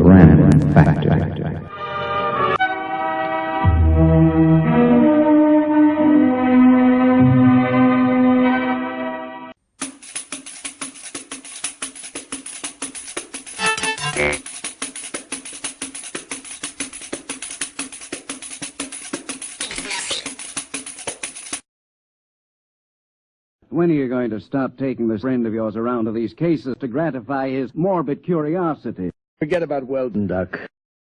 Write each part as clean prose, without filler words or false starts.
random factor. When are you going to stop taking this friend of yours around to these cases to gratify his morbid curiosity? Forget about Weldon, Doc.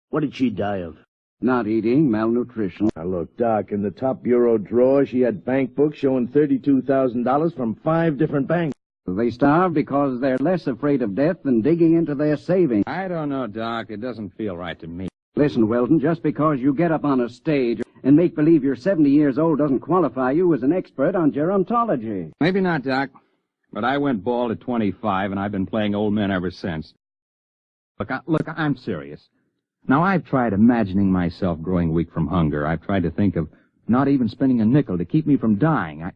What did she die of? Not eating, malnutrition. Now, look, Doc, in the top bureau drawer, she had bank books showing $32,000 from 5 different banks. They starve because they're less afraid of death than digging into their savings. I don't know, Doc. It doesn't feel right to me. Listen, Weldon, just because you get up on a stage and make believe you're 70 years old doesn't qualify you as an expert on gerontology. Maybe not, Doc. But I went bald at 25, and I've been playing old men ever since. Look, I'm serious. Now, I've tried imagining myself growing weak from hunger. I've tried to think of not even spending a nickel to keep me from dying.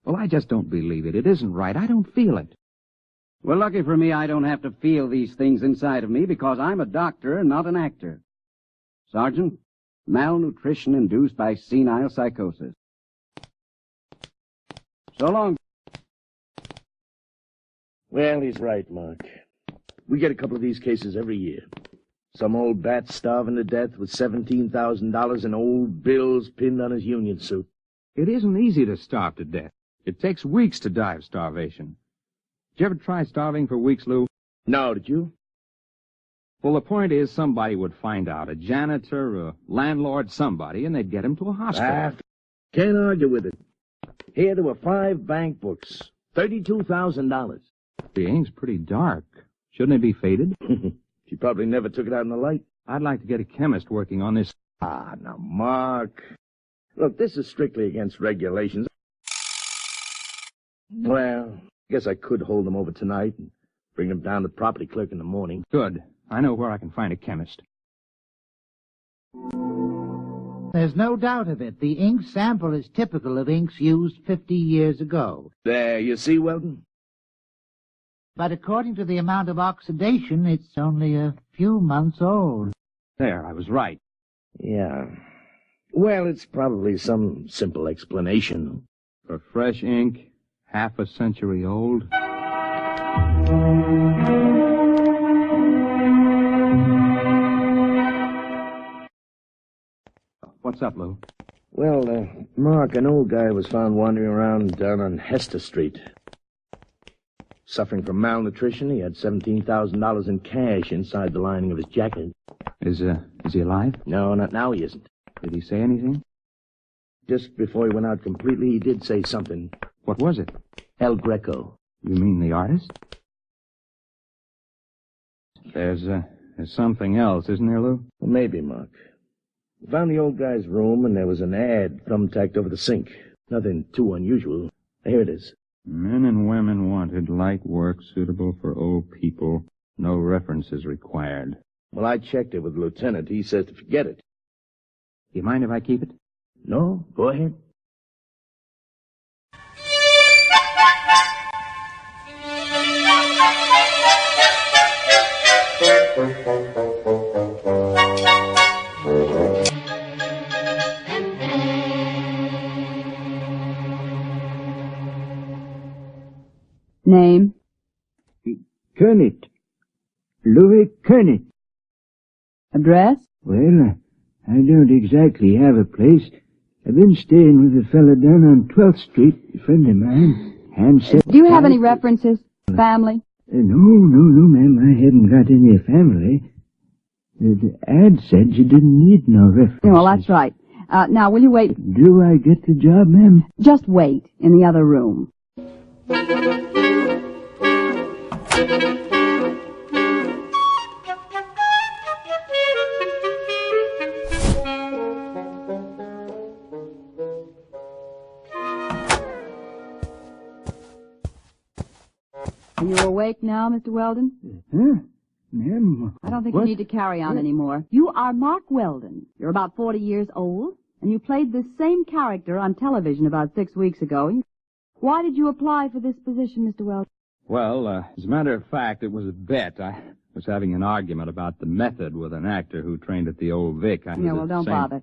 I just don't believe it. It isn't right. I don't feel it. Well, lucky for me, I don't have to feel these things inside of me because I'm a doctor and not an actor. Sergeant, malnutrition induced by senile psychosis. So long. Well, he's right, Mark. We get a couple of these cases every year. Some old bat starving to death with $17,000 in old bills pinned on his union suit. It isn't easy to starve to death. It takes weeks to die of starvation. Did you ever try starving for weeks, Lou? No, did you? Well, the point is somebody would find out, a janitor, a landlord, somebody, and they'd get him to a hospital. Can't argue with it. Here there were 5 bank books, $32,000. The ink's pretty dark. Shouldn't it be faded? She probably never took it out in the light. I'd like to get a chemist working on this. Now, Mark. Look, this is strictly against regulations. Well, I guess I could hold them over tonight and bring them down to the property clerk in the morning. Good. I know where I can find a chemist. There's no doubt of it. The ink sample is typical of inks used 50 years ago. There, you see, Weldon? But according to the amount of oxidation, it's only a few months old. There, I was right. Yeah. Well, it's probably some simple explanation. For fresh ink, half a century old. What's up, Lou? Well, Mark, an old guy was found wandering around down on Hester Street. Suffering from malnutrition, he had $17,000 in cash inside the lining of his jacket. Is he alive? No, not now he isn't. Did he say anything? Just before he went out completely, he did say something. What was it? El Greco. You mean the artist? There's something else, isn't there, Lou? Well, maybe, Mark. We found the old guy's room, and there was an ad thumbtacked over the sink. Nothing too unusual. Here it is. Men and women wanted, light work suitable for old people. No references required. Well, I checked it with the lieutenant. He says to forget it. You mind if I keep it? No, go ahead. Name? Kernet. Louis Kernet. Address? Well, I don't exactly have a place. I've been staying with a fella down on 12th Street, a friend of mine. Do you have any references? Family? No, ma'am. I haven't got any family. The ad said you didn't need no references. Well, that's right. Now, will you wait? Do I get the job, ma'am? Just wait in the other room. Are you awake now, Mr. Weldon? Huh? Ma'am? I don't think what? you need to carry on anymore. You are Mark Weldon. You're about 40 years old, and you played this same character on television about 6 weeks ago. Why did you apply for this position, Mr. Weldon? Well, as a matter of fact, it was a bet. was having an argument about the method with an actor who trained at the old Vic. Yeah, well, don't bother.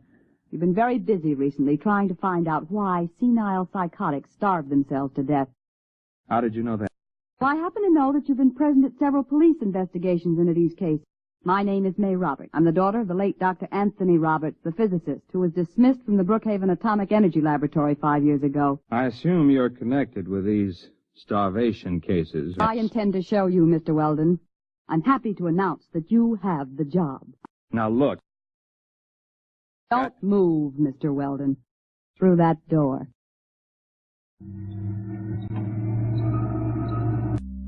You've been very busy recently trying to find out why senile psychotics starve themselves to death. How did you know that? Well, I happen to know that you've been present at several police investigations into these cases. My name is May Roberts. I'm the daughter of the late Dr. Anthony Roberts, the physicist, who was dismissed from the Brookhaven Atomic Energy Laboratory 5 years ago. I assume you're connected with these starvation cases. I intend to show you, Mr. Weldon. I'm happy to announce that you have the job. Now, look. Don't move, Mr. Weldon. Through that door.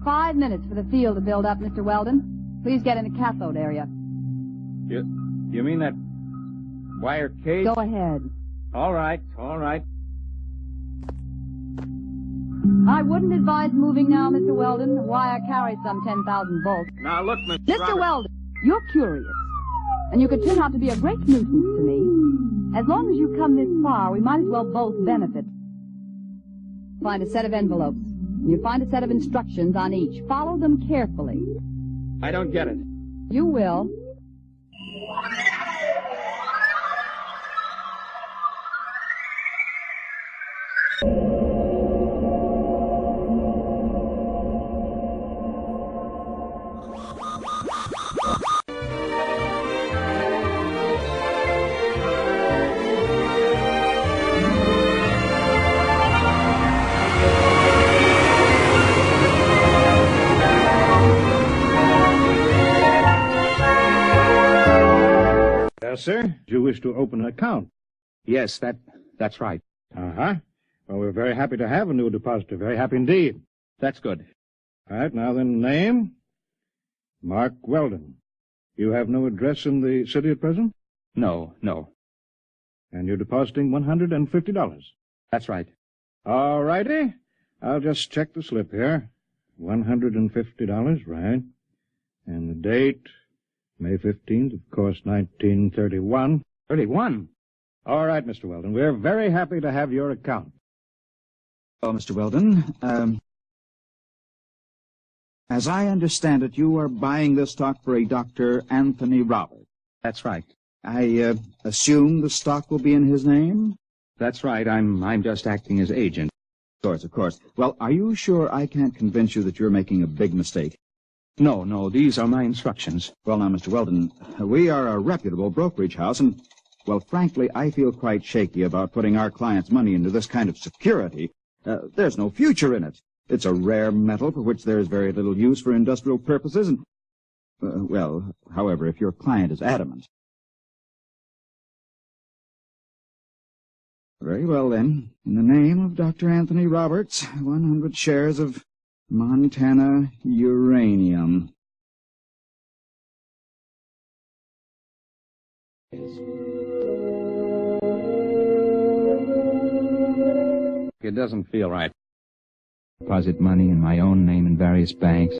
5 minutes for the field to build up, Mr. Weldon. Please get in the cathode area. You mean that wire cage? Go ahead. All right, all right. I wouldn't advise moving now, Mr. Weldon. The wire carries some 10,000 volts. Now, look, Mr. Weldon, you're curious. And you could turn out to be a great nuisance to me. As long as you've come this far, we might as well both benefit. Find a set of envelopes. You find a set of instructions on each. Follow them carefully. I don't get it. You will. Yes, sir. Do you wish to open an account? Yes, that's right. Uh-huh. Well, we're very happy to have a new depositor. Very happy indeed. That's good. All right, now then, name? Mark Weldon. You have no address in the city at present? No. And you're depositing $150. That's right. All righty. I'll just check the slip here. $150, right. And the date, May 15th, of course, 1931. 31? All right, Mr. Weldon. We're very happy to have your account. Well, Mr. Weldon, as I understand it, you are buying this stock for a Dr. Anthony Roberts. That's right. I assume the stock will be in his name? That's right. I'm just acting as agent. Of course. Well, are you sure I can't convince you that you're making a big mistake? No, these are my instructions. Well, now, Mr. Weldon, we are a reputable brokerage house, and, well, frankly, I feel quite shaky about putting our clients' money into this kind of security. There's no future in it. It's a rare metal for which there is very little use for industrial purposes, and, well, however, if your client is adamant. Very well, then. In the name of Dr. Anthony Roberts, 100 shares of Montana uranium. It doesn't feel right. Deposit money in my own name in various banks.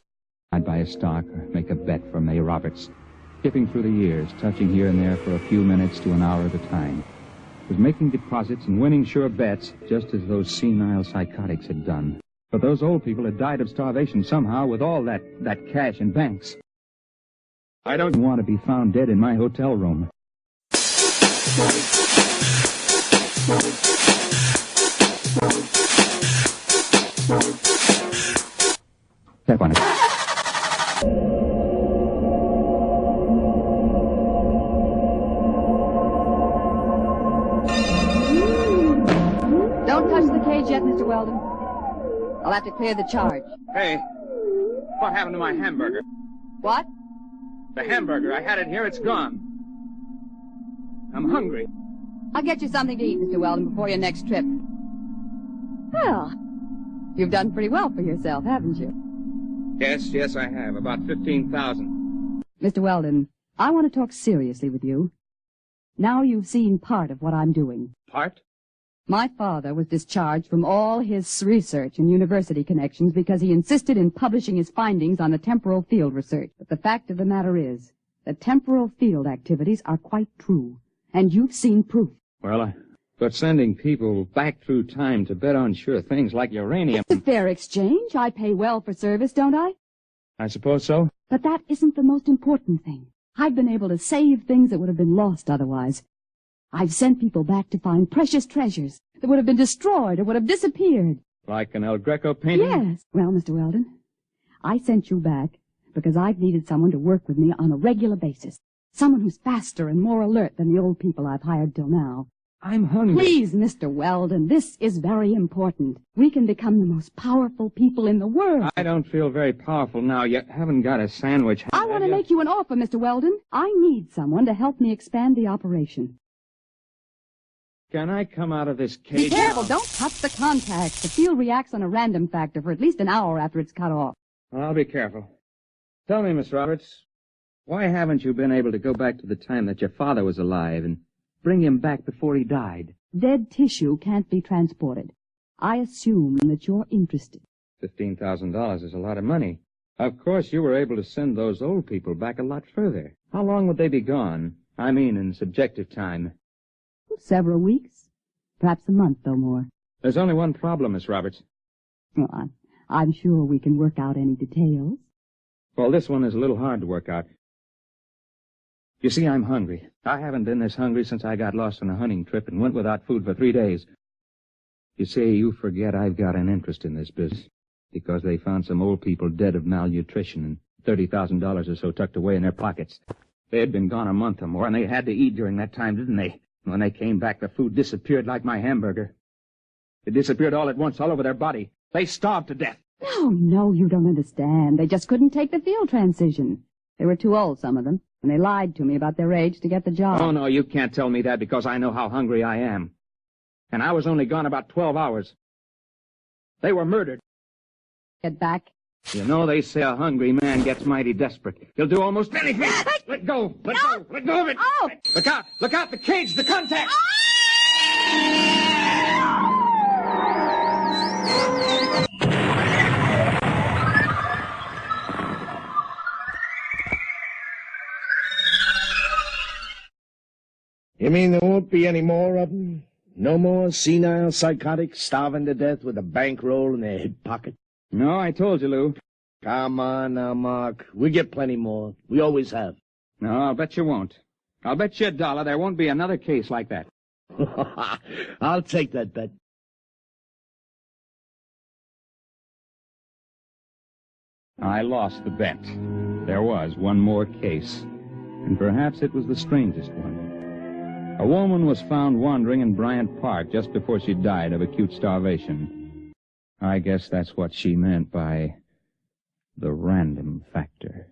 I'd buy a stock or make a bet for May Roberts. Skipping through the years, touching here and there for a few minutes to an hour at a time. Was making deposits and winning sure bets, just as those senile psychotics had done. But those old people had died of starvation somehow with all that cash in banks. I don't want to be found dead in my hotel room. Step on it. Don't touch the cage yet, Mr. Weldon. I'll have to clear the charge. Hey, what happened to my hamburger? What? The hamburger. I had it here. It's gone. I'm hungry. I'll get you something to eat, Mr. Weldon, before your next trip. Well, you've done pretty well for yourself, haven't you? Yes, I have. About 15,000. Mr. Weldon, I want to talk seriously with you. Now you've seen part of what I'm doing. Part? My father was discharged from all his research and university connections because he insisted in publishing his findings on the temporal field research. But the fact of the matter is that temporal field activities are quite true, and you've seen proof. Well, but sending people back through time to bet on sure things like uranium... It's a fair exchange. I pay well for service, don't I? I suppose so. But that isn't the most important thing. I've been able to save things that would have been lost otherwise. I've sent people back to find precious treasures that would have been destroyed or would have disappeared. Like an El Greco painting? Yes. Well, Mr. Weldon, I sent you back because I've needed someone to work with me on a regular basis. Someone who's faster and more alert than the old people I've hired till now. I'm hungry. Please, Mr. Weldon, this is very important. We can become the most powerful people in the world. I don't feel very powerful now. You haven't got a sandwich. I want to make you an offer, Mr. Weldon. I need someone to help me expand the operation. Can I come out of this cage? Be careful. Don't touch the contacts. The field reacts on a random factor for at least an hour after it's cut off. I'll be careful. Tell me, Miss Roberts, why haven't you been able to go back to the time that your father was alive and bring him back before he died? Dead tissue can't be transported. I assume that you're interested. $15,000 is a lot of money. Of course, you were able to send those old people back a lot further. How long would they be gone? I mean, in subjective time. Several weeks. Perhaps a month or more. There's only one problem, Miss Roberts. Well, I'm sure we can work out any details. Well, this one is a little hard to work out. You see, I'm hungry. I haven't been this hungry since I got lost on a hunting trip and went without food for 3 days. You see, you forget I've got an interest in this business because they found some old people dead of malnutrition and $30,000 or so tucked away in their pockets. They had been gone a month or more, and they had to eat during that time, didn't they? When they came back, the food disappeared like my hamburger. It disappeared all at once, all over their body. They starved to death. No, you don't understand. They just couldn't take the field transition. They were too old, some of them, and they lied to me about their age to get the job. Oh, no, you can't tell me that because I know how hungry I am. And I was only gone about 12 hours. They were murdered. Get back. You know, they say a hungry man gets mighty desperate. He'll do almost anything. Let go! Let go! Let go of it! Oh! Look out! Look out! The cage! The contact! You mean there won't be any more of them? No more senile psychotics starving to death with a bankroll in their hip pocket? No, I told you, Lou. Come on now, Mark. We get plenty more. We always have. No, I'll bet you won't. I'll bet you $1 there won't be another case like that. I'll take that bet. I lost the bet. There was one more case, and perhaps it was the strangest one. A woman was found wandering in Bryant Park just before she died of acute starvation. I guess that's what she meant by the random factor.